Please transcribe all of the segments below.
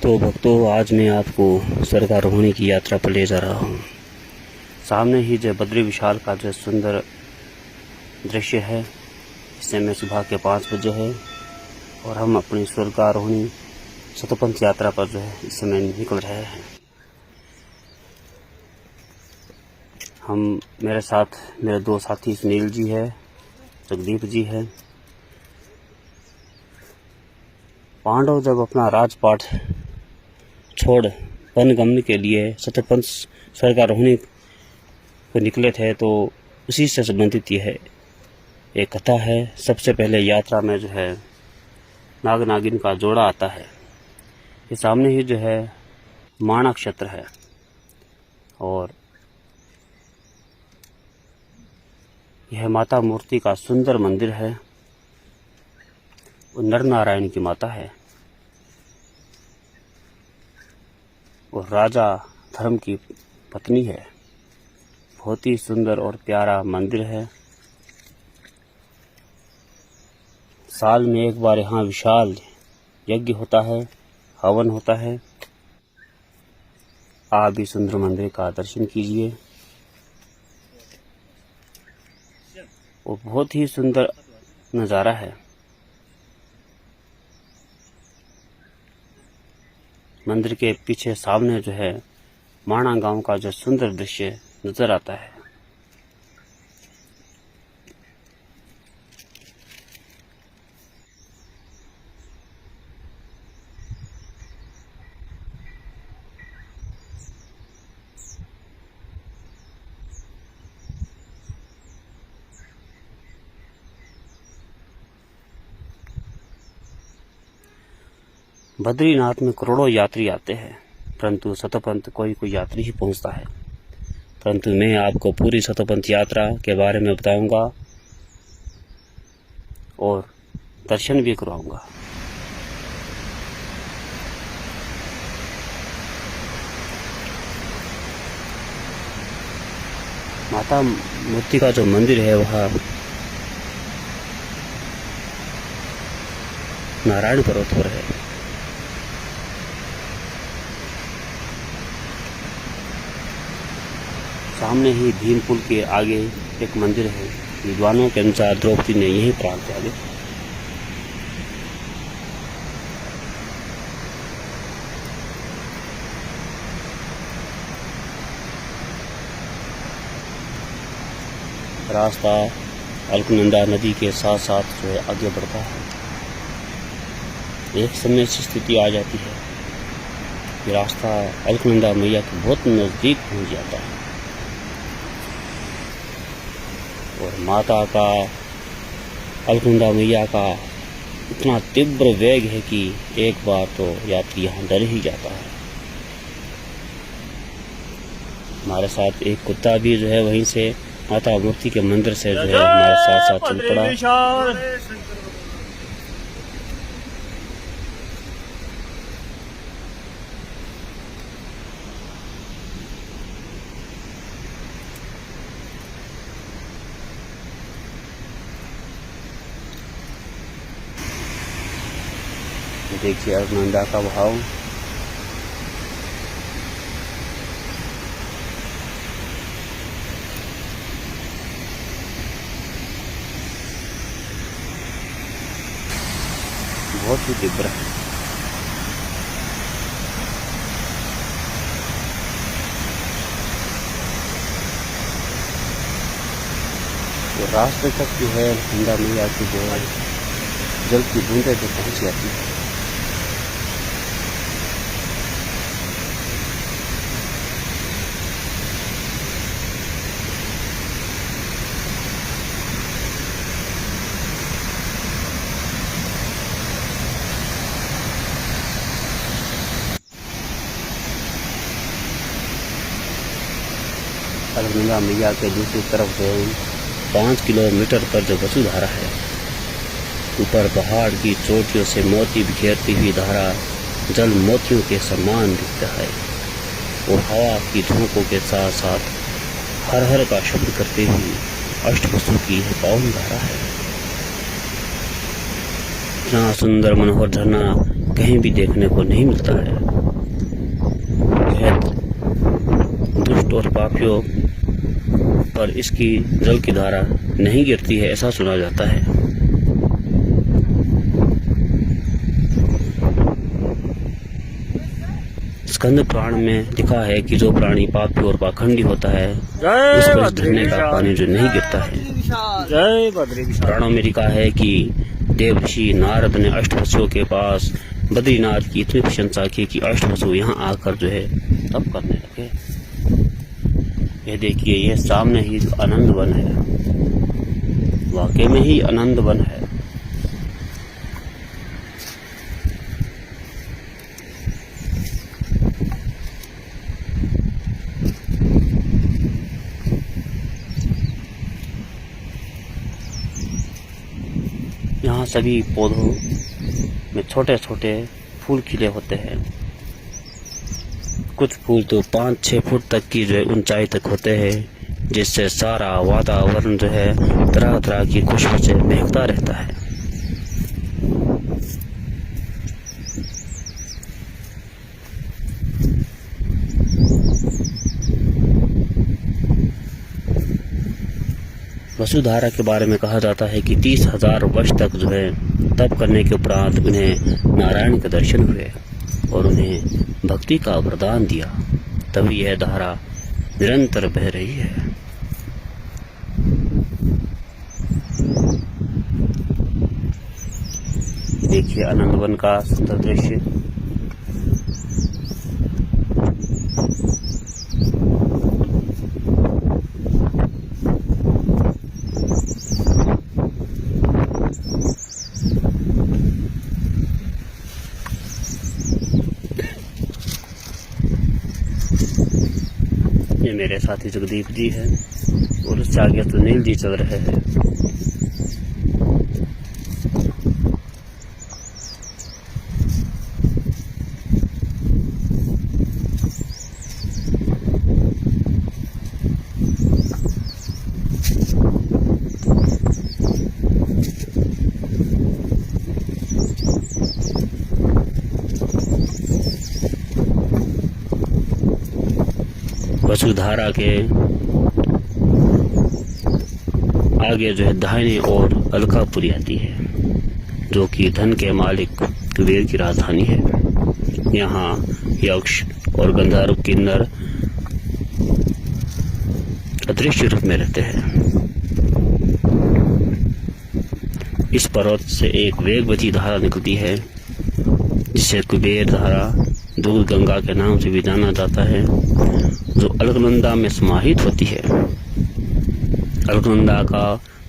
तो भक्तों, आज मैं आपको स्वर्गारोहणी की यात्रा पर ले जा रहा हूँ। सामने ही जो बद्री विशाल का जो सुंदर दृश्य है, इस समय सुबह के 5 बजे है और हम अपनी स्वर्गारोहणी शतपथ यात्रा पर जो है इस समय निकल रहे हैं। मेरे साथ मेरे 2 साथी सुनील जी है, जगदीप जी है। पांडव जब अपना राजपाट छोड़ वनगमन के लिए शतपथ स्वर्गारोहणी को निकले थे, तो उसी से संबंधित यह एक कथा है। सबसे पहले यात्रा में जो है नाग नागिन का जोड़ा आता है। ये सामने ही जो है माणा क्षेत्र है और यह माता मूर्ति का सुंदर मंदिर है। वो नर नारायण की माता है और राजा धर्म की पत्नी है। बहुत ही सुंदर और प्यारा मंदिर है। साल में एक बार यहाँ विशाल यज्ञ होता है, हवन होता है। आप भी सुंदर मंदिर का दर्शन कीजिए। वो बहुत ही सुंदर नज़ारा है। मंदिर के पीछे सामने जो है माणा गांव का जो सुंदर दृश्य नजर आता है। बद्रीनाथ में करोड़ों यात्री आते हैं, परंतु शतपथ कोई यात्री ही पहुंचता है। परंतु मैं आपको पूरी शतपथ यात्रा के बारे में बताऊंगा और दर्शन भी करवाऊंगा। माता मूर्ति का जो मंदिर है वह नारायण पर्वत पर है। सामने ही भीम पुल के आगे एक मंदिर है। विद्वानों के अनुसार द्रौपदी ने यही प्राण त्यागे। रास्ता अलकनंदा नदी के साथ साथ जो है आगे बढ़ता है। एक समय ऐसी स्थिति आ जाती है कि रास्ता अलकनंदा मैया के बहुत नज़दीक पहुंच जाता है और माता का अलकनंदा मैया का इतना तीव्र वेग है कि एक बार तो यात्री यहाँ डर ही जाता है। हमारे साथ एक कुत्ता भी जो है वहीं से माता मूर्ति के मंदिर से जो है हमारे साथ साथ चल पड़ा। देखिए अलकनंदा का भाव। बहुत ही तीव्र है। वो रास्ते तक जो है अलकनंदा मैया की जो है जल की बूंदें जो पहुंच जाती है। अलकनंदा मैया के दूसरी तरफ जो 5 किलोमीटर पर जो वसुधारा है, ऊपर पहाड़ की चोटियों से मोती बिखेरती हुई धारा जल मोतियों के समान दिखता है। और हवा की झोंकों के साथ साथ हर हर का शब्द करते हुए अष्टवसु की यह पावन धारा है। इतना सुंदर मनोहर झरना कहीं भी देखने को नहीं मिलता है। दुष्ट और पापियों पर इसकी जल की धारा नहीं गिरती है, ऐसा सुना जाता है। स्कंद पुराण में लिखा है कि जो प्राणी पापी और पाखंडी होता है उस पर इस झरने का पानी जो नहीं गिरता है। जय बद्री विशाल। पुराणों में लिखा है कि देवर्षि नारद ने अष्टवसुओं के पास बद्रीनाथ की इतनी प्रशंसा की कि अष्टवसु यहाँ आकर जो है तप करने लगे। यह देखिए, यह सामने ही आनंद वन है, वाकई में ही आनंद वन है। यहाँ सभी पौधों में छोटे छोटे फूल खिले होते हैं। कुछ फूल तो 5-6 फुट तक की जो है ऊंचाई तक होते हैं, जिससे सारा वातावरण जो है तरह तरह की खुशबू से महकता रहता है। वसुधारा के बारे में कहा जाता है कि 30,000 वर्ष तक जो है तप करने के उपरांत उन्हें नारायण के दर्शन हुए और उन्हें भक्ति का वरदान दिया, तभी यह धारा निरंतर बह रही है। देखिए आनंदवन का सुंदर दृश्य। ये मेरे साथी जगदीप जी हैं और उससे आगे तो नील जी चल रहे हैं। वसुधारा के आगे जो है दाहिनी ओर अलकापुरी आती है, जो कि धन के मालिक कुबेर की राजधानी है। यहाँ यक्ष और गंधर्व किन्नर अदृश्य रूप में रहते हैं। इस पर्वत से एक वेगवती धारा निकलती है, जिसे कुबेर धारा दूध गंगा के नाम से भी जाना जाता है, जो अलकनंदा में समाहित होती है। अलकनंदा का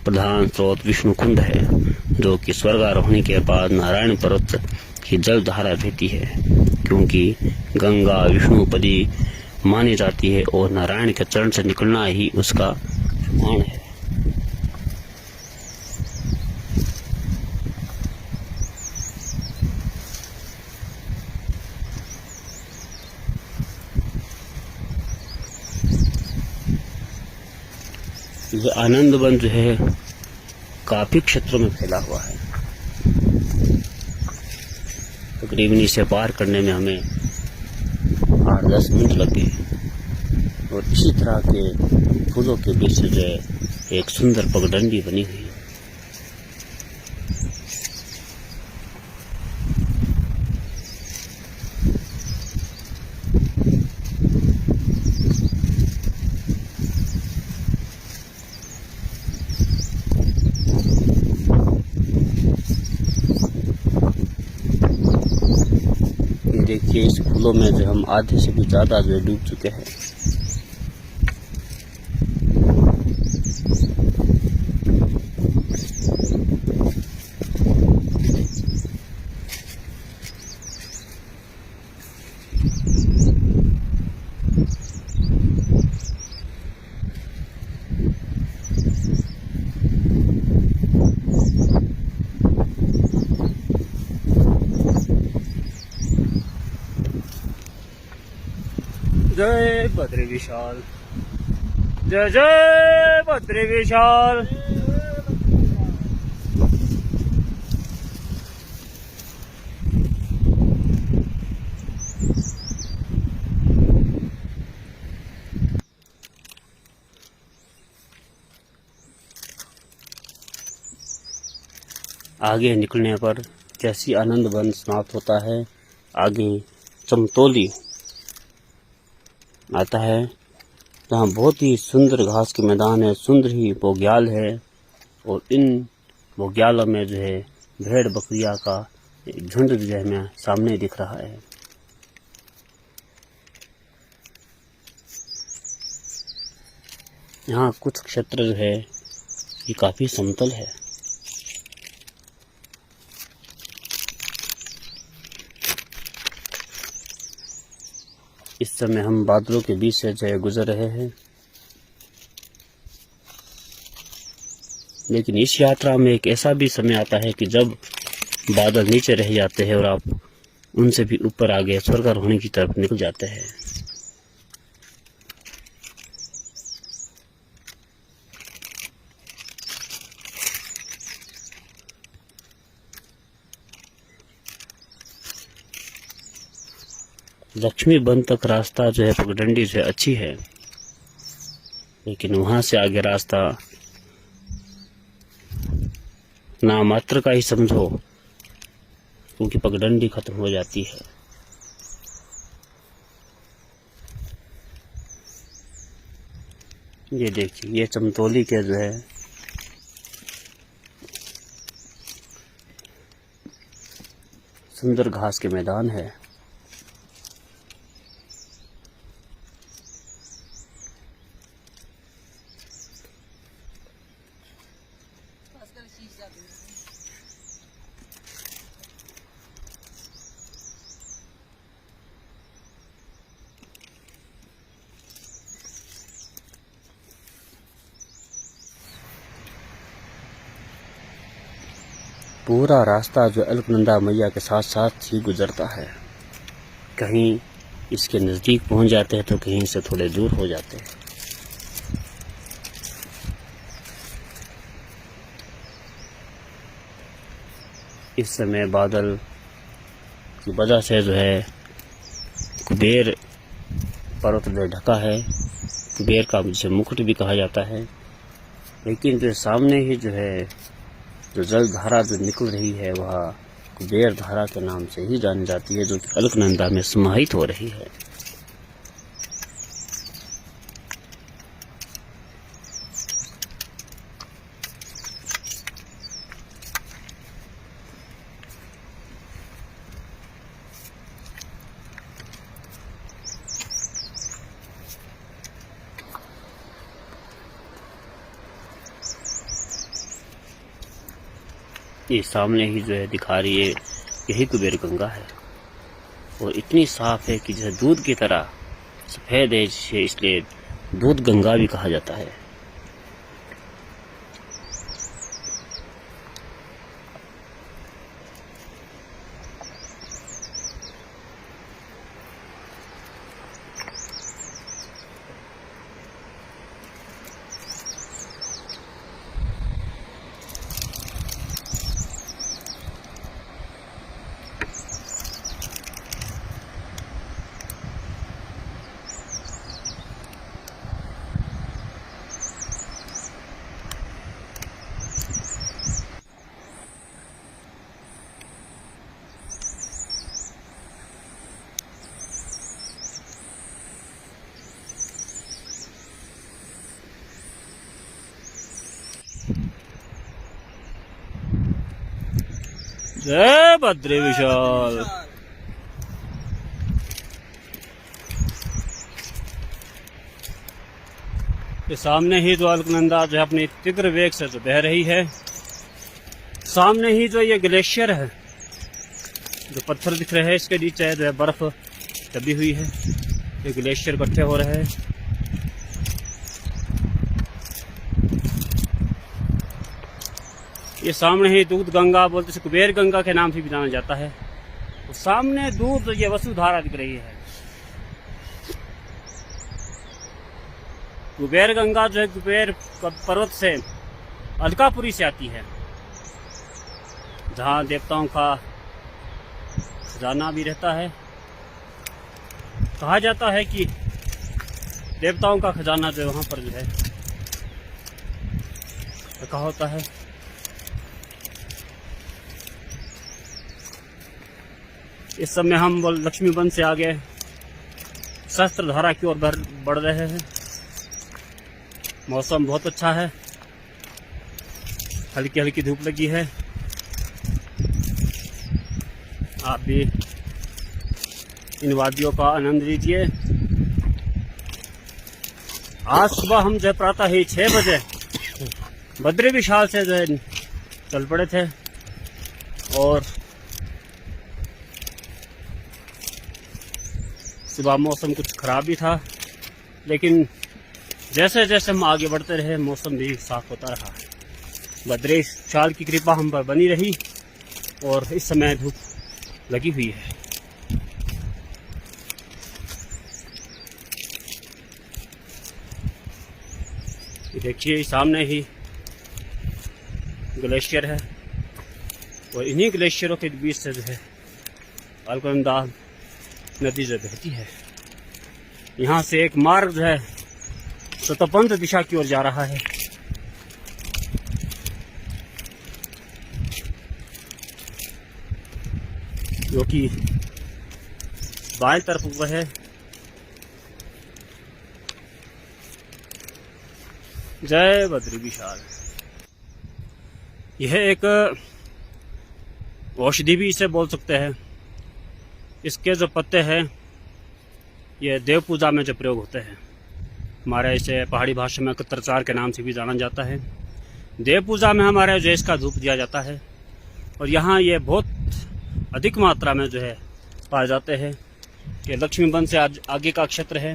प्रधान स्रोत विष्णु कुंड है, जो कि स्वर्गारोहणी के बाद नारायण पर्वत की जल धारा बहती है, क्योंकि गंगा विष्णुपदी मानी जाती है और नारायण के चरण से निकलना ही उसका प्रमाण है। यह आनंद वन जो है काफी क्षेत्रों में फैला हुआ है। तकरीबन इसे पार करने में हमें 8-10 मिनट लगे और इसी तरह के फूलों के बीच से जो है एक सुंदर पगडंडी बनी हुई है। देखिए इस फूलों में जो हम आधे से भी ज्यादा जो डूब चुके हैं। जय बद्री विशाल, जय जय बद्री विशाल। आगे निकलने पर जैसी आनंद वन समाप्त होता है, आगे चमतौली आता है, जहाँ बहुत ही सुंदर घास के मैदान है, सुंदर ही बोग्याल है, और इन बोग्यालों में जो है भेड़ बकरियां का एक झुंड जो है हमें सामने दिख रहा है। यहाँ कुछ क्षेत्र जो है ये काफी समतल है। इस समय हम बादलों के बीच से जो है गुजर रहे हैं, लेकिन इस यात्रा में एक ऐसा भी समय आता है कि जब बादल नीचे रह जाते हैं और आप उनसे भी ऊपर आगे स्वर्गारोहणी की तरफ निकल जाते हैं। लक्ष्मी वन तक रास्ता जो है पगडंडी से अच्छी है, लेकिन वहां से आगे रास्ता नामात्र का ही समझो, क्योंकि पगडंडी खत्म हो जाती है। ये देखिए, ये चमतौली के जो है सुंदर घास के मैदान है। पूरा रास्ता जो अलकनंदा मैया के साथ साथ ही गुजरता है। कहीं इसके नज़दीक पहुंच जाते हैं तो कहीं से थोड़े दूर हो जाते हैं। इस समय बादल की वजह से जो है कुबेर पर्वत में ढका है, कुबेर का जिसे मुकुट भी कहा जाता है, लेकिन जो सामने ही जो है जो जल धारा जो निकल रही है वह कुबेर धारा के नाम से ही जानी जाती है, जो कि अलकनंदा में समाहित हो रही है। ये सामने ही जो है दिखा रही है, यही कुबेर गंगा है, और इतनी साफ है कि जो दूध की तरह सफेद है, इसलिए दूध गंगा भी कहा जाता है। जय बद्री विशाल। ये सामने ही जो अलकनंदा जो है अपनी तीव्र वेग से जो बह रही है, सामने ही जो ये ग्लेशियर है, जो पत्थर दिख रहे हैं इसके नीचे जो है बर्फ दबी हुई है, ये ग्लेशियर इकट्ठे हो रहे हैं। ये सामने ही दूध गंगा बोलते से कुबेर गंगा के नाम से भी जाना जाता है। तो सामने दूर तो ये वसुधारा दिख रही है। कुबेर गंगा जो है कुबेर पर्वत से अलकापुरी से आती है, जहाँ देवताओं का खजाना भी रहता है। कहा जाता है कि देवताओं का खजाना जो है वहाँ पर जो है रखा होता है। इस समय हम लक्ष्मीबंध से आगे शस्त्रधारा की ओर बढ़ रहे हैं। मौसम बहुत अच्छा है, हल्की हल्की धूप लगी है। आप भी इन वादियों का आनंद लीजिए। आज सुबह हम जो प्रातः ही 6 बजे बद्री विशाल से जो है चल पड़े थे और सुबह मौसम कुछ खराब भी था, लेकिन जैसे जैसे हम आगे बढ़ते रहे मौसम भी साफ होता रहा। बद्री विशाल की कृपा हम पर बनी रही और इस समय धूप लगी हुई है। देखिए सामने ही ग्लेशियर है और इन्हीं ग्लेशियरों के बीच से जो है अलकनंदा नदी जो बहती है। यहाँ से एक मार्ग जो है सतपंथ दिशा की ओर जा रहा है। जो कि बाएं तरफ हुआ है। जय बद्री विशाल। यह एक औषधि भी इसे बोल सकते हैं। इसके जो पत्ते हैं ये देव पूजा में जो प्रयोग होते हैं। हमारे इसे पहाड़ी भाषा में कतरचार के नाम से भी जाना जाता है। देव पूजा में हमारे जो इसका धूप दिया जाता है और यहाँ ये बहुत अधिक मात्रा में जो है पाए जाते हैं। कि लक्ष्मीबंध से आगे का क्षेत्र है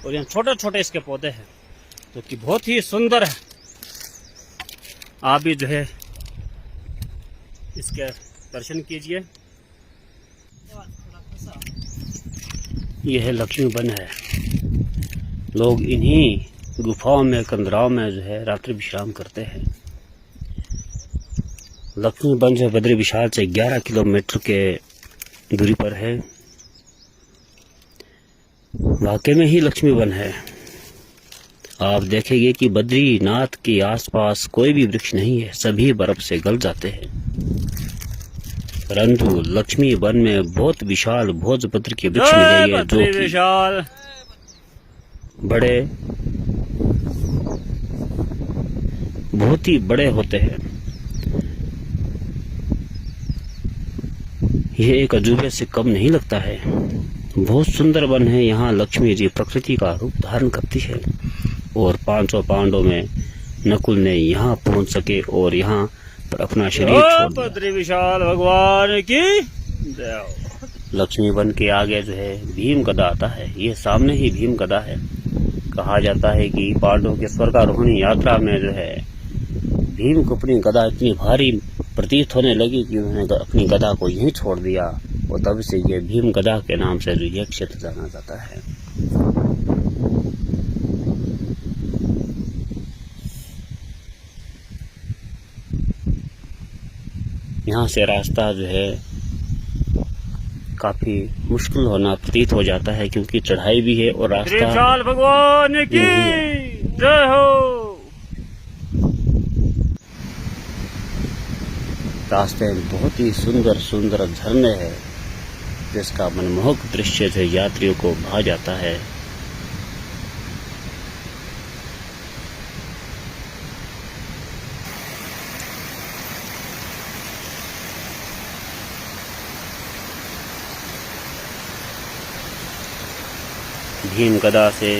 और यहाँ छोटे छोटे इसके पौधे हैं जो कि बहुत ही सुंदर है। आप भी जो है इसके दर्शन कीजिए। यह लक्ष्मीबंध है। लोग इन्हीं गुफाओं में कंदराओं में जो है रात्रि विश्राम करते हैं। लक्ष्मीबंध जो बद्री विशाल से 11 किलोमीटर के दूरी पर है। वाकई में ही लक्ष्मीबंध है। आप देखेंगे कि बद्रीनाथ के आसपास कोई भी वृक्ष नहीं है, सभी बर्फ से गल जाते हैं। परंतु लक्ष्मी वन में बहुत विशाल भोजपत्र के वृक्ष मिलेंगे जो कि विशाल बड़े बहुत ही बड़े होते हैं। यह एक अजूबे से कम नहीं लगता है। बहुत सुंदर वन है। यहाँ लक्ष्मी जी प्रकृति का रूप धारण करती है और 500 पांडवों में नकुल ने यहाँ पहुंच सके और यहाँ पर अपना शरीर छोड़ दिया। बद्री विशाल भगवान की जय। लक्ष्मी वन के आगे जो है भीम गदा आता है। ये सामने ही भीम गदा है। कहा जाता है कि पांडवों के स्वर्गारोहणी यात्रा में जो है भीम को अपनी गदा इतनी भारी प्रतीत होने लगी कि उन्होंने अपनी गदा को यहीं छोड़ दिया और तब से ये भीम गदा के नाम से जो यह क्षेत्र जाना जाता है। यहाँ से रास्ता जो है काफी मुश्किल होना प्रतीत हो जाता है क्योंकि चढ़ाई भी है और रास्ता भगवान की जय हो। रास्ते में बहुत ही सुंदर सुंदर झरने हैं जिसका मनमोहक दृश्य जो यात्रियों को भा जाता है। भीम गदा से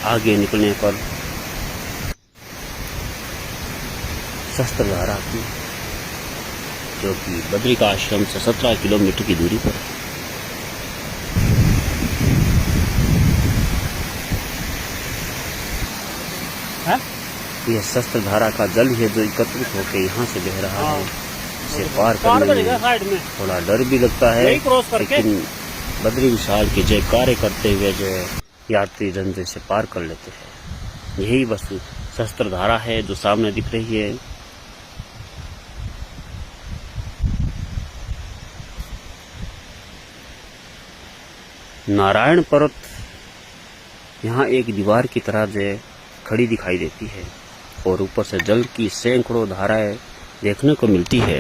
आगे निकलने पर शस्त्रधारा की जो कि बद्री का आश्रम से 17 किलोमीटर की दूरी पर है। यह शस्त्रधारा का जल है जो एकत्रित होकर यहाँ से बह रहा है। इसे पार करने में थोड़ा डर भी लगता है, लेकिन बद्री विशाल के जयकारे करते हुए जो है यात्री जन इसे पार कर लेते हैं। यही बस शस्त्रधारा है जो सामने दिख रही है। नारायण पर्वत यहाँ एक दीवार की तरह जो खड़ी दिखाई देती है और ऊपर से जल की सैकड़ों धाराएं देखने को मिलती है।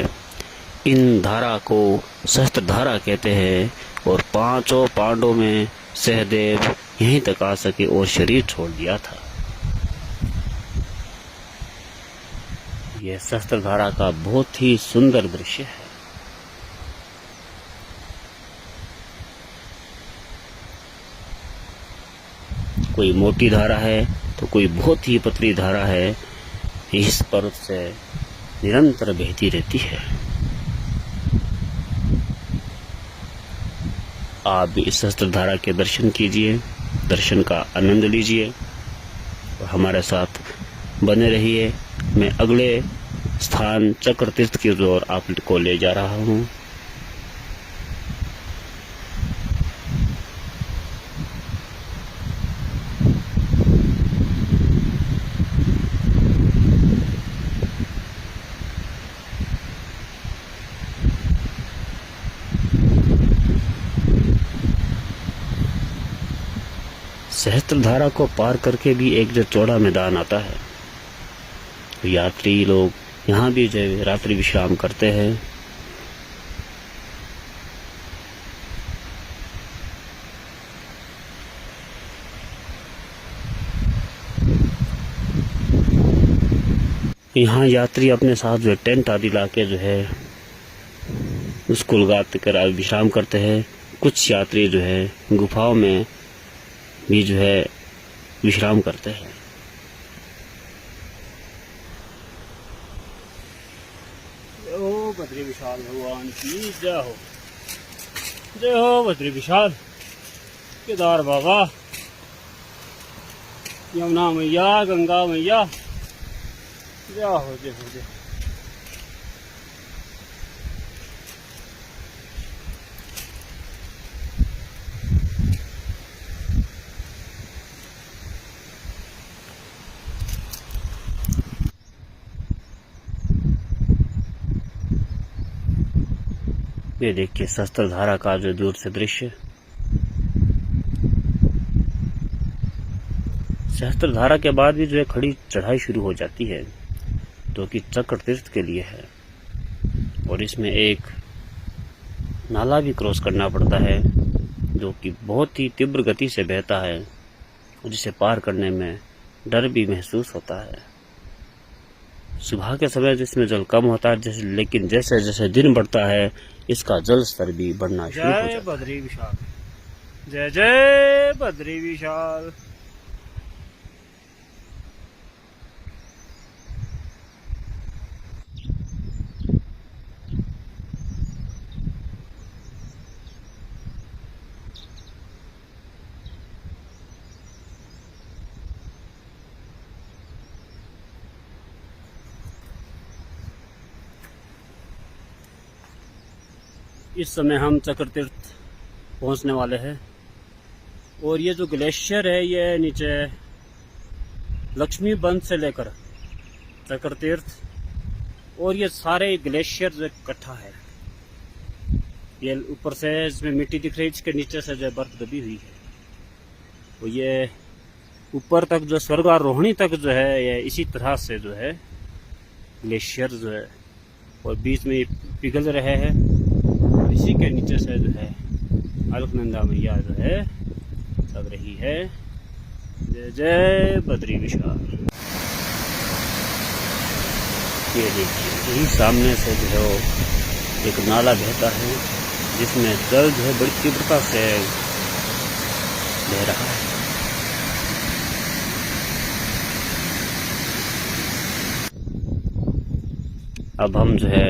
इन धारा को शस्त्रधारा कहते हैं और पांचों पांडवों में सहदेव यहीं तक आ सके और शरीर छोड़ दिया था। यह शस्त्रधारा का बहुत ही सुंदर दृश्य है। कोई मोटी धारा है तो कोई बहुत ही पतली धारा है, इस पर्वत से निरंतर बहती रहती है। आप भी इस शस्त्रधारा के दर्शन कीजिए, दर्शन का आनंद लीजिए और हमारे साथ बने रहिए। मैं अगले स्थान चक्र तीर्थ की ओर आपको ले जा रहा हूँ। सहस्त्रधारा को पार करके भी एक जो चौड़ा मैदान आता है, तो यात्री लोग यहाँ भी जो रात्रि विश्राम करते हैं। यहाँ यात्री अपने साथ जो टेंट आदि लाके जो है उसको लगाते कर विश्राम करते हैं। कुछ यात्री जो है गुफाओं में भी जो है विश्राम करते हैं। ओ बद्री विशाल भगवान की जय हो, जय हो बद्री विशाल केदार बाबा, यमुना मैया, गंगा मैया, जय हो, जय हो, जय। ये देखिए शस्त्रधारा का जो दूर से दृश्य। शस्त्रधारा के बाद भी जो है खड़ी चढ़ाई शुरू हो जाती है, जो कि चक्र तीर्थ के लिए है और इसमें एक नाला भी क्रॉस करना पड़ता है जो कि बहुत ही तीव्र गति से बहता है और जिसे पार करने में डर भी महसूस होता है। सुबह के समय जिसमें जल कम होता है, लेकिन जैसे जैसे दिन बढ़ता है इसका जल स्तर भी बढ़ना शुरू हो जाता है। जय बद्री विशाल, जय जय बद्री विशाल। इस समय हम चक्र तीर्थ पहुंचने वाले हैं और ये जो ग्लेशियर है ये नीचे लक्ष्मी बंद से लेकर चक्र तीर्थ और ये सारे ग्लेशियर जो इकट्ठा है। ये ऊपर से इसमें मिट्टी दिख रही है, इसके नीचे से जो बर्फ दबी हुई है, तो ये ऊपर तक जो स्वर्गारोहणी तक जो है ये इसी तरह से जो है ग्लेशियर जो है और बीच में पिघल रहे हैं। इसी के नीचे से जो है अलकनंदा मैया जो है लग रही है। जय जय बद्री विशाल। ये देखिए यही सामने से जो है एक नाला बहता है जिसमें जल जो है बड़ी तीव्रता से बह रहा है। अब हम जो है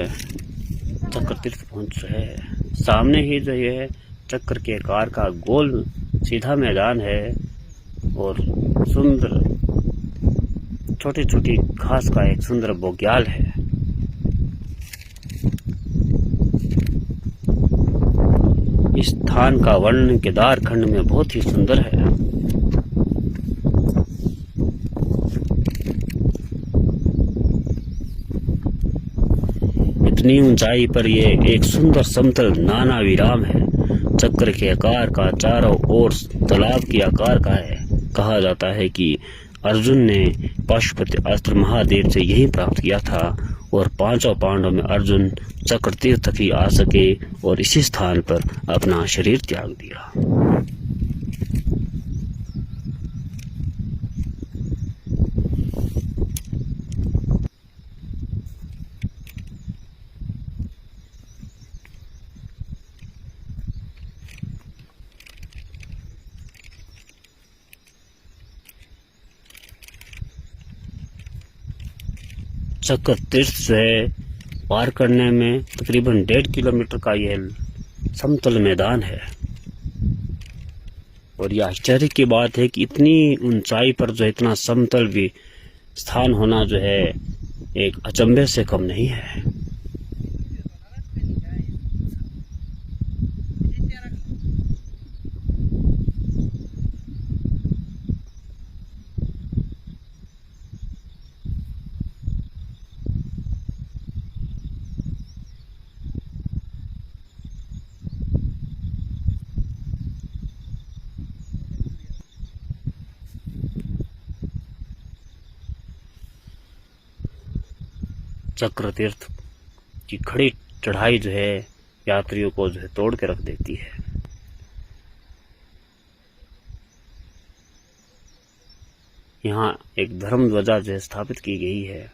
चक्र तीर्थ पहुंच रहे हैं। सामने ही जो ये चक्र के आकार का गोल सीधा मैदान है और सुंदर छोटी छोटी घास का एक सुंदर बोग्याल है। इस स्थान का वर्णन केदार खंड में बहुत ही सुंदर है। इतनी ऊंचाई पर ये एक सुंदर समतल नाना विराम है। चक्र के आकार का, चारों ओर तालाब के आकार का है। कहा जाता है कि अर्जुन ने पाशुपति अस्त्र महादेव से यही प्राप्त किया था और पांचों पांडवों में अर्जुन चक्र तीर्थ तक ही आ सके और इसी स्थान पर अपना शरीर त्याग दिया। चक्र तीर्थ से पार करने में तकरीबन 1.5 किलोमीटर का यह समतल मैदान है और यह आश्चर्य की बात है कि इतनी ऊंचाई पर जो इतना समतल भी स्थान होना जो है एक अचंभे से कम नहीं है। चक्र तीर्थ की खड़ी चढ़ाई जो है यात्रियों को जो है तोड़ के रख देती है। यहाँ एक धर्म ध्वजा जो है स्थापित की गई है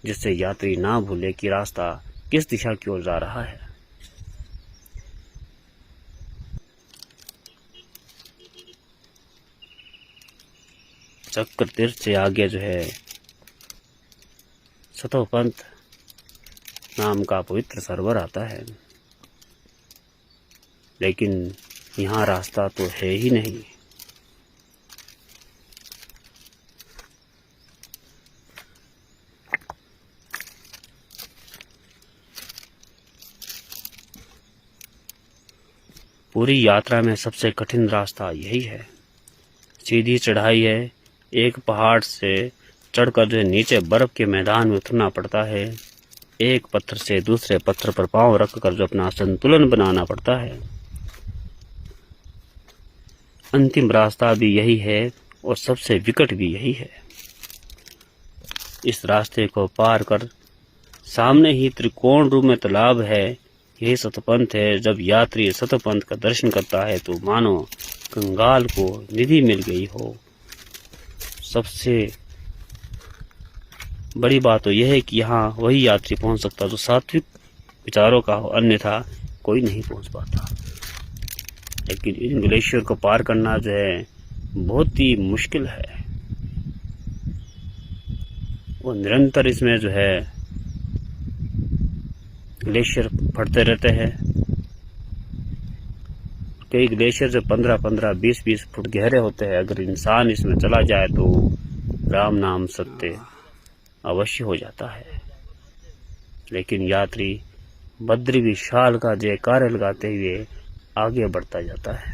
जिससे यात्री ना भूले कि रास्ता किस दिशा की ओर जा रहा है। चक्र तीर्थ से आगे जो है सतोपंथ नाम का पवित्र सरोवर आता है, लेकिन यहाँ रास्ता तो है ही नहीं। पूरी यात्रा में सबसे कठिन रास्ता यही है। सीधी चढ़ाई है, एक पहाड़ से चढ़कर जो है नीचे बर्फ के मैदान में उतरना पड़ता है। एक पत्थर से दूसरे पत्थर पर पांव रखकर जो अपना संतुलन बनाना पड़ता है। अंतिम रास्ता भी यही है और सबसे विकट भी यही है। इस रास्ते को पार कर सामने ही त्रिकोण रूप में तालाब है। यही सतपंथ है। जब यात्री सतपंथ का दर्शन करता है तो मानो कंगाल को निधि मिल गई हो। सबसे बड़ी बात तो यह है कि यहाँ वही यात्री पहुंच सकता जो सात्विक विचारों का हो, अन्यथा कोई नहीं पहुंच पाता। लेकिन इन ग्लेशियर को पार करना जो है बहुत ही मुश्किल है। वो निरंतर इसमें जो है ग्लेशियर फटते रहते हैं। कई ग्लेशियर जो 15-15, 20-20 फुट गहरे होते हैं। अगर इंसान इसमें चला जाए तो राम नाम सत्य अवश्य हो जाता है। लेकिन यात्री बद्री विशाल का जयकारे लगाते हुए आगे बढ़ता जाता है।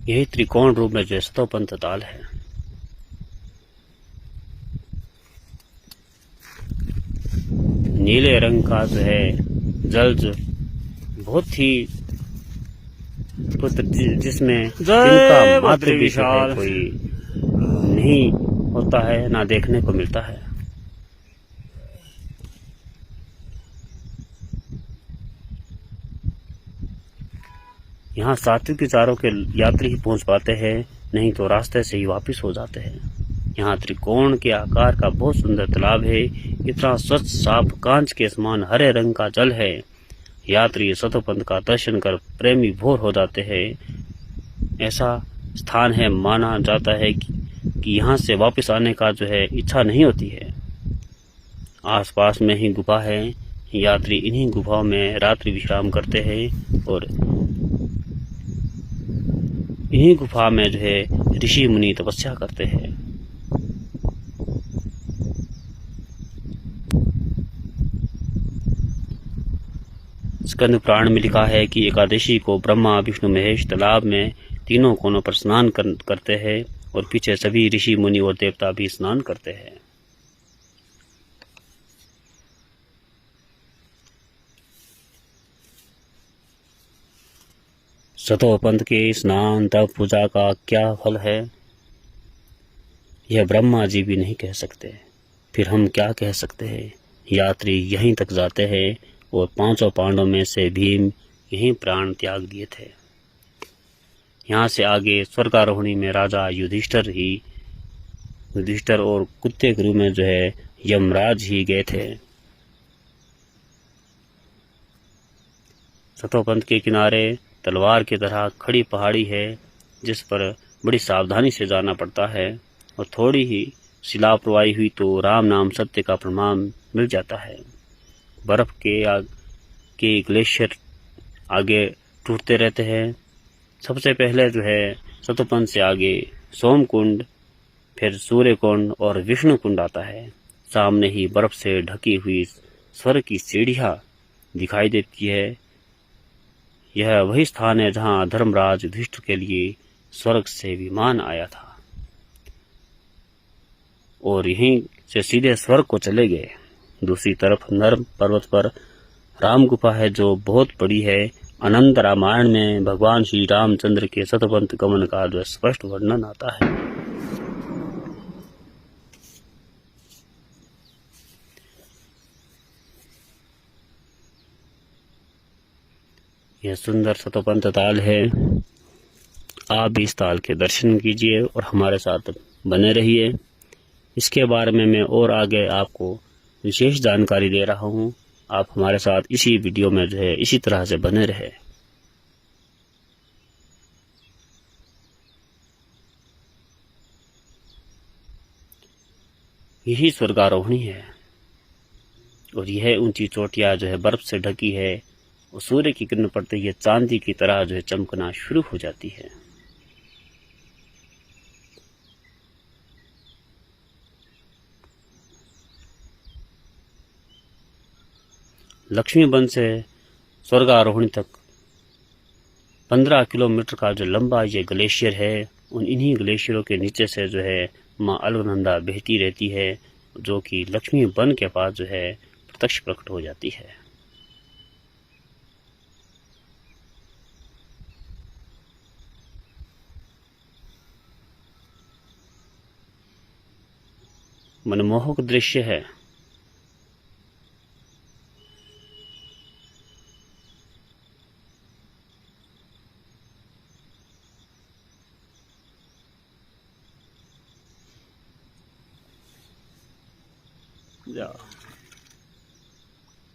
यही त्रिकोण रूप में जो सतोपंथ ताल है। नीले रंग का जो है जल जो बहुत ही जिसमें इनका मात्र विशाल कोई नहीं होता है, ना देखने को मिलता है। यहाँ सात्विक विचारों के यात्री ही पहुंच पाते हैं, नहीं तो रास्ते से ही वापस हो जाते हैं। यहाँ त्रिकोण के आकार का बहुत सुंदर तालाब है। इतना स्वच्छ साफ कांच के समान हरे रंग का जल है। यात्री सतोपंथ का दर्शन कर प्रेमी भोर हो जाते हैं। ऐसा स्थान है, माना जाता है कि यहाँ से वापस आने का जो है इच्छा नहीं होती है। आसपास में ही गुफा है। यात्री इन्हीं गुफाओं में रात्रि विश्राम करते हैं और इन्हीं गुफा में जो है ऋषि मुनि तपस्या करते हैं। स्कंद पुराण में लिखा है कि एकादशी को ब्रह्मा विष्णु महेश तालाब में तीनों कोनों पर स्नान करते हैं और पीछे सभी ऋषि मुनि और देवता भी स्नान करते हैं। सतोपंथ के स्नान तप पूजा का क्या फल है, यह ब्रह्मा जी भी नहीं कह सकते, फिर हम क्या कह सकते हैं। यात्री यहीं तक जाते हैं और 5 पांडवों में से भीम यहीं प्राण त्याग दिए थे। यहाँ से आगे स्वर्गारोहणी में राजा युधिष्ठिर और कुत्ते के रूप में जो है यमराज ही गए थे। सतोपंथ के किनारे तलवार की तरह खड़ी पहाड़ी है जिस पर बड़ी सावधानी से जाना पड़ता है और थोड़ी ही शिला प्रवाही हुई तो राम नाम सत्य का प्रमाण मिल जाता है। बर्फ के ग्लेशियर आगे टूटते रहते हैं। सबसे पहले जो है सतोपंथ से आगे सोमकुंड, फिर सूर्यकुंड और विष्णु कुंड आता है। सामने ही बर्फ से ढकी हुई स्वर्ग की सीढ़ियां दिखाई देती है। यह वही स्थान है जहां धर्मराज युधिष्ठिर के लिए स्वर्ग से विमान आया था और यहीं से सीधे स्वर्ग को चले गए। दूसरी तरफ नर्म पर्वत पर राम गुफा है जो बहुत बड़ी है। अनंत रामायण में भगवान श्री रामचंद्र के सतोपंथ गमन का जो स्पष्ट वर्णन आता है। यह सुंदर सतोपंथ ताल है। आप भी इस ताल के दर्शन कीजिए और हमारे साथ बने रहिए। इसके बारे में मैं और आगे आपको विशेष जानकारी दे रहा हूँ। आप हमारे साथ इसी वीडियो में जो है इसी तरह से बने रहे। यही स्वर्गारोहणी है और यह ऊंची चोटियां जो है बर्फ से ढकी है और सूर्य की किरण पड़ते ही चांदी की तरह जो है चमकना शुरू हो जाती है। लक्ष्मीबन से स्वर्गारोहणी तक 15 किलोमीटर का जो लंबा ये ग्लेशियर है, इन्हीं ग्लेशियरों के नीचे से जो है माँ अलकनंदा बहती रहती है जो कि लक्ष्मीबन के पास जो है प्रत्यक्ष प्रकट हो जाती है। मनमोहक दृश्य है।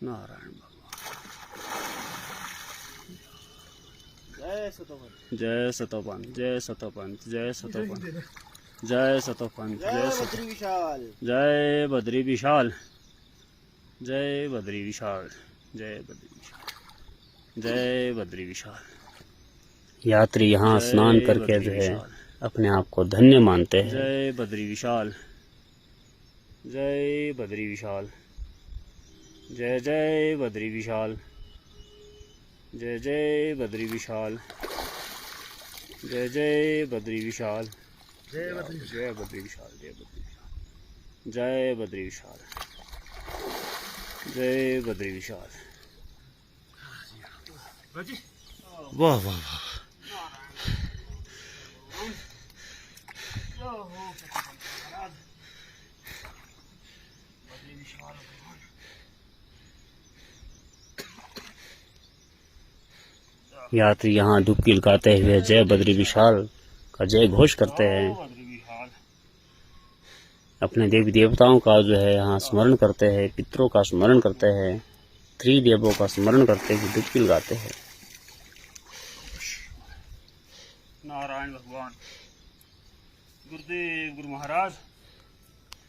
नारायण जय सतोपंथ, जय सतोपंथ, जय सतोपंथ, जय सतोपंथ, जय सतोपंथ, जय बद्री विशाल, जय बद्री विशाल, जय बद्री विशाल, जय बद्री विशाल, जय बद्री विशाल। यात्री यहाँ स्नान करके जो है अपने आप को धन्य मानते हैं। जय बद्री विशाल, जय बद्री विशाल, जय जय बद्री विशाल, जय जय बद्री विशाल, जय जय बद्री विशाल, जय बद्री विशाल, जय बद्री विशाल, जय बद्री विशाल, जय बद्री विशाल। वाह वाह वाह। यात्री यहाँ डुबकी लगाते हुए जय बद्री विशाल का जय घोष करते हैं। अपने देवी देवताओं का जो है यहाँ स्मरण करते हैं, पितरों का स्मरण करते हैं, त्रिदेवों का स्मरण करते हुए डुबकी लगाते हैं। नारायण भगवान, गुरुदेव गुरु महाराज,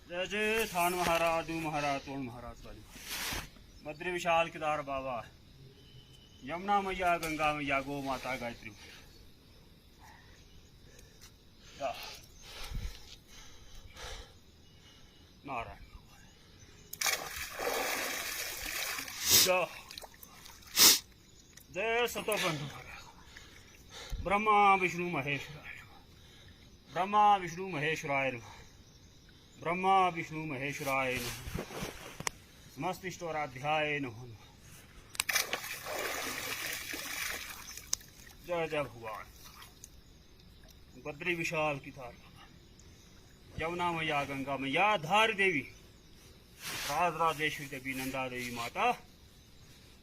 जय जय थान महाराज, दू महाराज, तोड़ महाराज वाली, बद्री विशाल केदार बाबा, यमुना मैया, गंगा मैया, गो माता, गायत्री। नारायण भगवान, जय सतोपंथ ब्रह्मा विष्णु महेश्वराय नमः। ब्रह्मा विष्णु महेश्वराय नमः। ब्रह्मा विष्णु महेश्वराय नमः। समस्त इष्टोराध्याय नमः। जय जय भगवान। बद्री विशाल की धार यमुना मैया, गंगा मैया, धार देवी, राजराजेश्वरी देवी, नंदा देवी माता,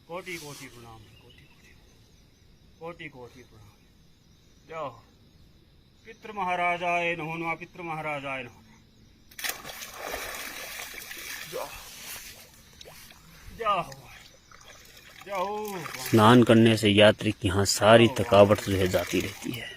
कोटि कोटि प्रणाम, कोटि कोटि कोटि कोटि प्रणाम। जय हो। पितृ महाराजाय नमो नमः। पितृ महाराजाय नमो नमः। जय हो। जय हो। स्नान करने से यात्री की यहाँ सारी थकावट जो है जाती रहती है।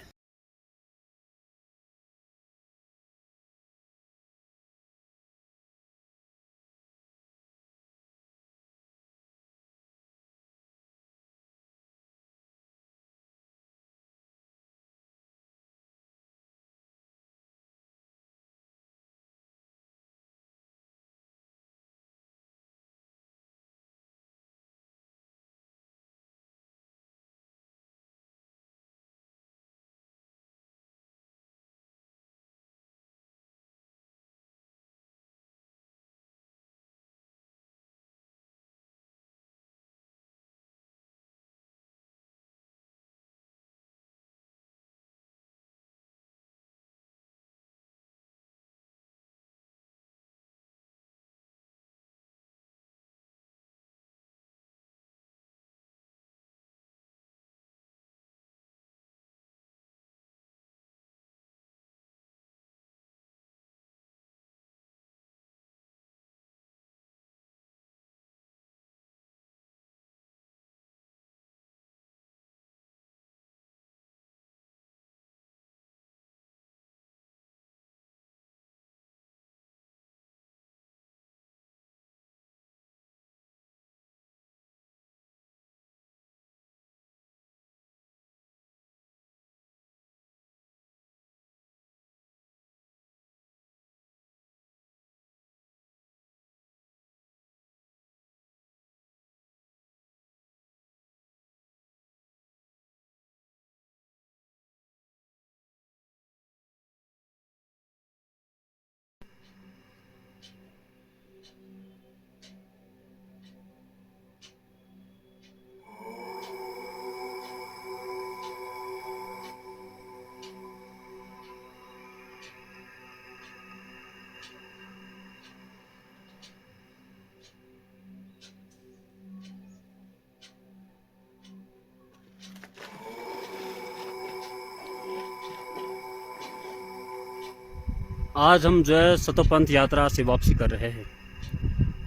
आज हम जो है सतोपंथ यात्रा से वापसी कर रहे हैं।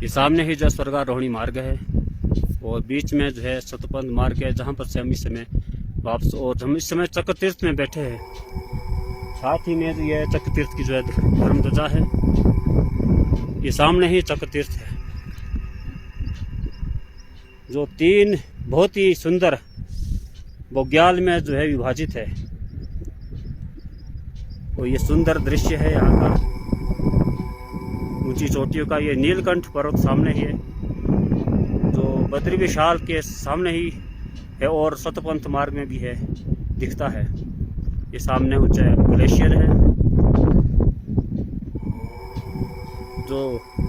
ये सामने ही जो स्वर्गारोहणी मार्ग है और बीच में जो है सतोपंथ मार्ग है, जहाँ पर से हम इस समय वापस, और हम इस समय चक्र तीर्थ में बैठे हैं। साथ ही में जो ये चक्र तीर्थ की जो है धर्म ध्वजा है, ये सामने ही चक्र तीर्थ है, जो 3 बहुत ही सुंदर बुग्याल में जो है विभाजित है। और ये सुंदर दृश्य है यहाँ का, ऊंची चोटियों का। ये नीलकंठ पर्वत सामने ही है, जो बद्री विशाल के सामने ही है और सतपंथ मार्ग में भी है, दिखता है। ये सामने ऊंचा ग्लेशियर है जो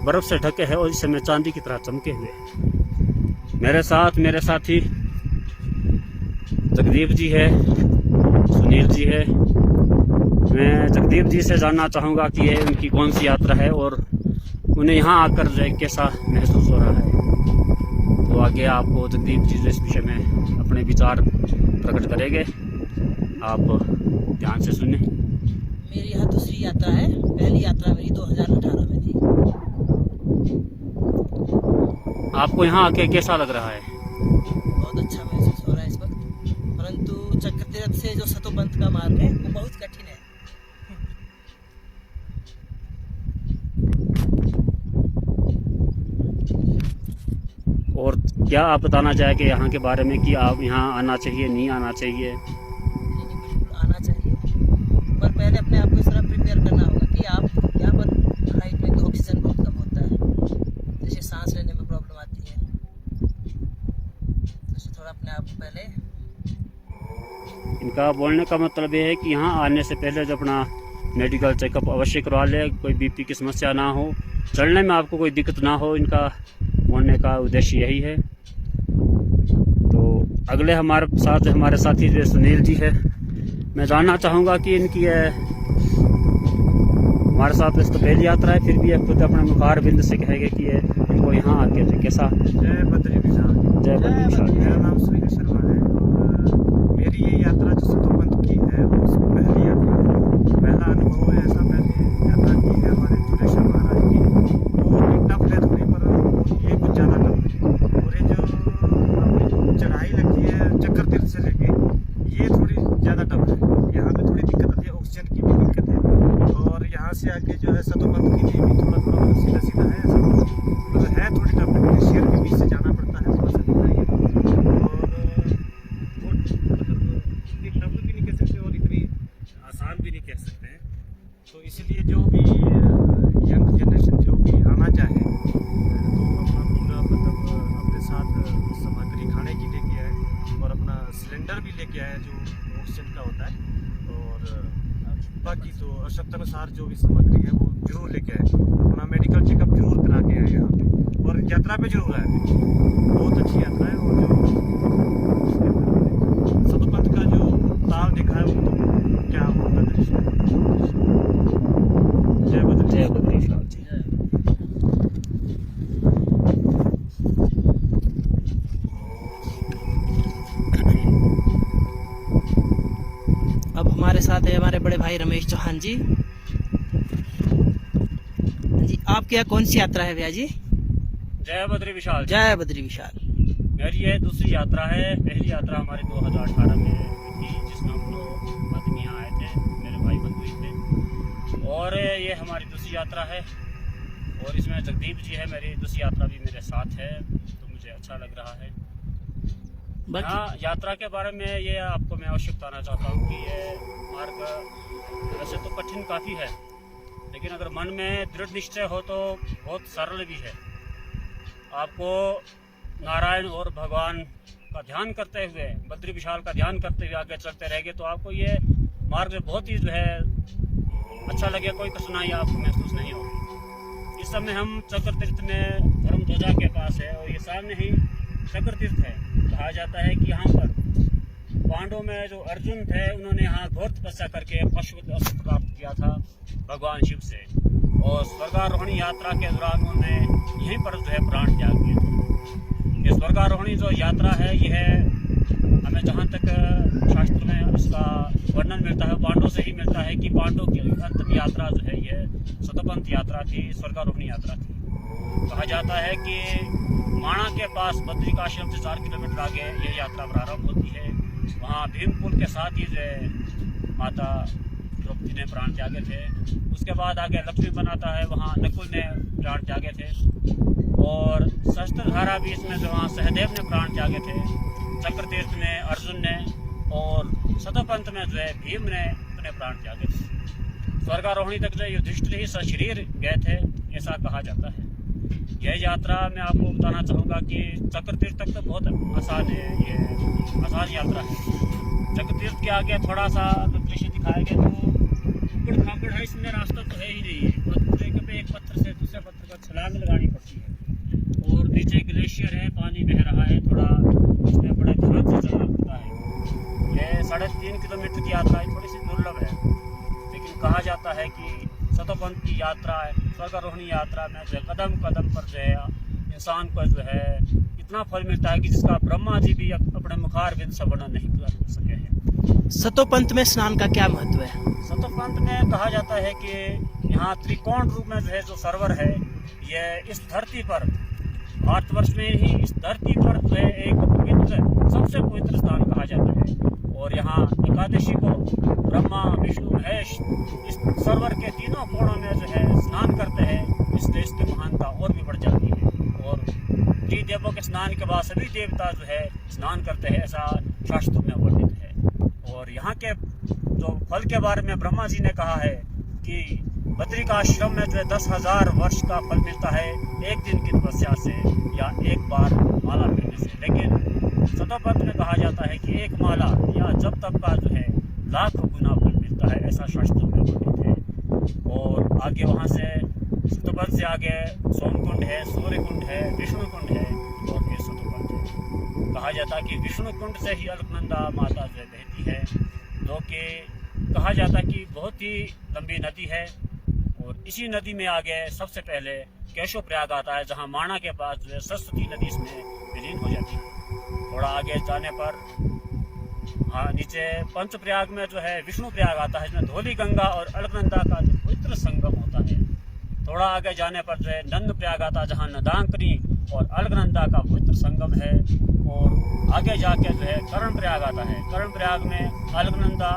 बर्फ से ढके है और इस समय चांदी की तरह चमके हुए। मेरे साथ मेरे साथी जगदीप जी है, सुनील जी है। मैं जगदीप जी से जानना चाहूँगा कि ये उनकी कौन सी यात्रा है और उन्हें यहाँ आकर जो है कैसा महसूस हो रहा है। तो आगे आपको जगदीप जी जो इस विषय में अपने विचार प्रकट करेंगे, आप ध्यान से सुने। मेरी यह दूसरी यात्रा है। पहली यात्रा मेरी 2018 में थी। आपको यहाँ आके कैसा लग रहा है? बहुत अच्छा महसूस हो रहा है इस वक्त, परंतु चक्र तीर्थ से जो सतोपंथ का मार्ग है वो बहुत कठिन है। और क्या आप बताना चाहेंगे यहाँ के बारे में कि आप यहाँ आना चाहिए, नहीं आना चाहिए? बिल्कुल आना चाहिए, पर पहले अपने आप को इस तरह प्रिपेयर करना होगा कि आप यहाँ पर हाइट में तो ऑक्सीजन बहुत कम होता है, जैसे सांस लेने में प्रॉब्लम आती है, तो थोड़ा अपने आप को पहले इनका बोलने का मतलब ये है कि यहाँ आने से पहले जो अपना मेडिकल चेकअप अवश्य करवा ले, कोई बीपी की समस्या ना हो, चलने में आपको कोई दिक्कत ना हो, इनका बोलने का उद्देश्य यही है। तो अगले हमारे साथ हमारे साथी जो सुनील जी है, मैं जानना चाहूँगा कि इनकी हमारे साथ इसको पहली यात्रा है, फिर भी ये खुद अपने मुखार बिंद से कहेंगे कि ये इनको यहाँ आके कैसा। जय बद्री विशाल। जय बद्री विशाल। मेरा नाम सुनील शर्मा है और मेरी ये यात्रा जो सतोपंथ की है वो पहली यात्रा, पहला अनुभव है। ऐसा पहले यात्रा की है हमारे चुटेश्वर महाराज की, वो एक टफ है थोड़ी, पर ये कुछ ज़्यादा टफ है। और ये जो अपनी चढ़ाई लगती है चक्कर तीर्थ से लेके, ये थोड़ी ज़्यादा टफ है। यहाँ पे थोड़ी दिक्कत आती है, ऑक्सीजन की भी दिक्कत है। और यहाँ से आगे जो है सतोपंथ की लिए भी थोड़ा थोड़ा सीधा सीधा है, ऐसा मतलब है थोड़ी टफ है। शेर के बीच से जाना पड़ता है, थोड़ा सा दिखाई है। और वो मतलब इतनी टफ भी नहीं कह सकते और इतनी आसान भी नहीं कह सकते हैं। तो इसलिए जो भी यंग जनरेशन जो भी आना चाहे तो अपना पूरा मतलब अपने साथ सामग्री खाने की लेके आए और अपना सिलेंडर भी लेके आए जो ऑक्सीजन का होता है। और बाकी तो आवश्यकतानुसार जो भी सामग्री है वो जरूर लेके आए, अपना मेडिकल चेकअप जरूर करा के आए यहाँ पे, और यात्रा पे जरूर आए। बहुत अच्छी यात्रा है। और जो सतोपंथ का जो ताल देखा है वो तो क्या होता है। जय बद्री। जय बद्री विशाल जी। अब हमारे साथ है हमारे बड़े भाई रमेश चौहान जी। जी आपके यहाँ कौन सी यात्रा है भैया जी? जय बद्री विशाल। जय बद्री विशाल। मेरी ये दूसरी यात्रा है। पहली यात्रा हमारी 2018 में थी, जिसमें हम लोग आदमी यहाँ आए थे, मेरे भाई बंधु ही थे। और ये हमारी दूसरी यात्रा है और इसमें जगदीप जी है, मेरी दूसरी यात्रा भी मेरे साथ है, तो मुझे अच्छा लग रहा है। हाँ, यात्रा के बारे में ये आपको मैं अवश्य बताना चाहता हूँ कि ये मार्ग वैसे तो कठिन काफ़ी है, लेकिन अगर मन में दृढ़ निश्चय हो तो बहुत सरल भी है। आपको नारायण और भगवान का ध्यान करते हुए, बद्री विशाल का ध्यान करते हुए आगे चलते रहेंगे तो आपको ये मार्ग बहुत ही जो है अच्छा लगे, कोई कठिनाई आपको महसूस नहीं होगी। इस समय हम चक्र तीर्थ में धर्म ध्वजा के पास है और ये सामने ही चक्र तीर्थ है। कहा जाता है कि यहाँ पर पांडवों में जो अर्जुन थे उन्होंने यहाँ घोर तपस्या करके पशुपति अस्त्र प्राप्त किया था भगवान शिव से, और स्वर्गारोहणी यात्रा के दौरान उन्होंने यहीं पर जो है प्राण त्याग किए थे। ये स्वर्गारोहणी जो यात्रा है यह हमें जहाँ तक शास्त्र में इसका वर्णन मिलता है पांडवों से ही मिलता है कि पांडवों की अंतिम यात्रा जो है यह सतपंथ यात्रा थी, स्वर्गारोहणी यात्रा थी। कहा जाता है कि माणा के पास बद्रिकाश्रम से 4 किलोमीटर आगे यह यात्रा प्रारंभ होती है। वहाँ भीमपुर के साथ ही जो माता द्रौपदी ने प्राण त्यागे थे। उसके बाद आगे लक्ष्मी बनाता है, वहाँ नकुल ने प्राण त्यागे थे, और शस्त्रधारा भी इसमें जो वहाँ सहदेव ने प्राण त्यागे थे, चक्र तीर्थ में अर्जुन ने, और सतपंथ में जो है भीम ने अपने प्राण त्यागे थे। स्वर्गारोहणी तक जो युधिष्ठिर ही सशरीर गए थे ऐसा कहा जाता है। यह यात्रा मैं आपको बताना चाहूँगा कि चक्र तीर्थ तक तो बहुत आसान है, ये आसान यात्रा है। चक्र तीर्थ के आगे थोड़ा सा दृश्य दिखाएंगे तो उबड़ खाबड़ है, इसमें रास्ता तो है ही नहीं है। पत्थर पे एक पत्थर से दूसरे पत्थर का छलांग लगानी पड़ती है, और नीचे ग्लेशियर है, पानी बह रहा है, थोड़ा इसमें बड़े ध्यान से चलना पड़ता है। यह 3.5 किलोमीटर की यात्रा थोड़ी सी दुर्लभ है, लेकिन कहा जाता है कि सतोपंथ की यात्रा स्वर्गारोहणी यात्रा में जो कदम कदम पर जो है इंसान को जो है इतना फल मिलता है कि जिसका ब्रह्मा जी भी अपने मुखार बिंद से वर्णन नहीं कर सके हैं। सतोपंथ में स्नान का क्या महत्व है? सतोपंथ में कहा जाता है कि यहाँ त्रिकोण रूप में जो है जो सरोवर है, यह इस धरती पर भारतवर्ष में ही इस धरती पर जो है एक पवित्र सबसे पवित्र स्थान कहा जाता है। और यहाँ एकादशी को ब्रह्मा विष्णु महेश इस सरोवर के तीनों कोणों में जो है स्नान करते हैं, इसलिए इसकी महानता और भी बढ़ जाती है। और त्रिदेवों के स्नान के बाद सभी देवता जो है स्नान करते हैं, ऐसा शास्त्रों में वर्णित है। और यहाँ के जो फल के बारे में ब्रह्मा जी ने कहा है कि बद्रिकाश्रम में जो है 10,000 वर्ष का फल मिलता है एक दिन की तपस्या से या एक बार माला पीने से। लेकिन सतोपंथ में कहा जाता है कि एक माला या जब तक का जो है लाखों गुना फल मिलता है, ऐसा शास्त्र में वर्णित है। और आगे वहाँ से सतोपंथ से आगे सोमकुंड है, सूर्यकुंड है, विष्णु कुंड है और फिर सतोपंथ है। कहा जाता है कि विष्णु कुंड से ही अलकनंदा माता जो है बहती है, जो कि कहा जाता है कि बहुत ही लंबी नदी है। और इसी नदी में आगे सबसे पहले केशव प्रयाग आता है, जहाँ माणा के पास जो है सरस्वती नदी इसमें विलीन हो जाती है। थोड़ा आगे जाने पर नीचे पंच प्रयाग में जो है विष्णु प्रयाग आता है, जिसमें धौली गंगा और अलकनंदा का पवित्र संगम होता है। थोड़ा आगे जाने पर जो है नंद प्रयाग आता है, जहाँ नदांकनी और अलकनंदा का पवित्र संगम है। और आगे जाके जो है कर्ण प्रयाग आता है। कर्ण प्रयाग में अलकनंदा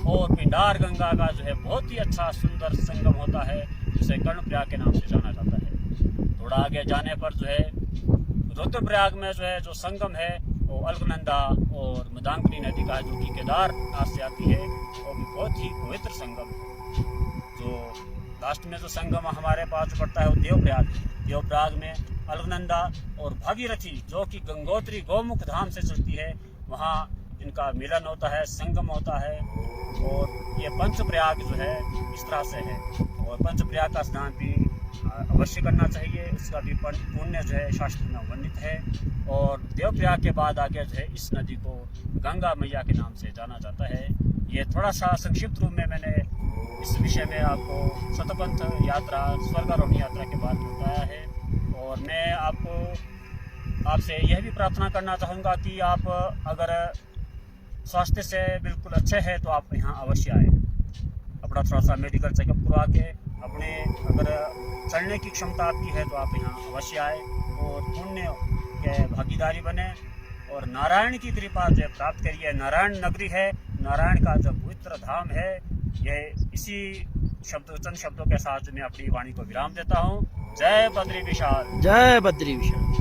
और पिंडार गंगा का जो है बहुत ही अच्छा सुंदर संगम होता है, जिसे कर्ण प्रयाग के नाम से जाना जाता है। थोड़ा आगे जाने पर जो है रुद्रप्रयाग में जो है जो संगम है वो अलकनंदा और मदांकनी नदी का है, जो कि केदारनाथ से आती है, और भी बहुत ही पवित्र संगम है। जो लास्ट में जो संगम हमारे पास पड़ता है वो देवप्रयाग है। देवप्रयाग में अलकनंदा और भागीरथी, जो कि गंगोत्री गौमुख धाम से चलती है, वहाँ इनका मिलन होता है, संगम होता है। और ये पंचप्रयाग जो है इस तरह से है। और पंचप्रयाग का स्नान भी अवश्य करना चाहिए, उसका भी पुण्य जो है शास्त्र में वर्णित है। और देवप्रयाग के बाद आगे जो है इस नदी को गंगा मैया के नाम से जाना जाता है। ये थोड़ा सा संक्षिप्त रूप में मैंने इस विषय में आपको सतपंथ यात्रा, स्वर्गारोहणी यात्रा के बारे में बताया है। और मैं आपसे यह भी प्रार्थना करना चाहूँगा कि आप अगर स्वास्थ्य से बिल्कुल अच्छे हैं तो आप यहाँ अवश्य आए, अपना थोड़ा सा मेडिकल चेकअप करवा के अपने अगर चलने की क्षमता आपकी है तो आप यहाँ अवश्य आए और पुण्य के भागीदारी बने और नारायण की कृपा जो प्राप्त करिए। नारायण नगरी है, नारायण का जो पवित्र धाम है। यह इसी चंद शब्दों के साथ मैं अपनी वाणी को विराम देता हूँ। जय बद्री विशाल। जय बद्री विशाल।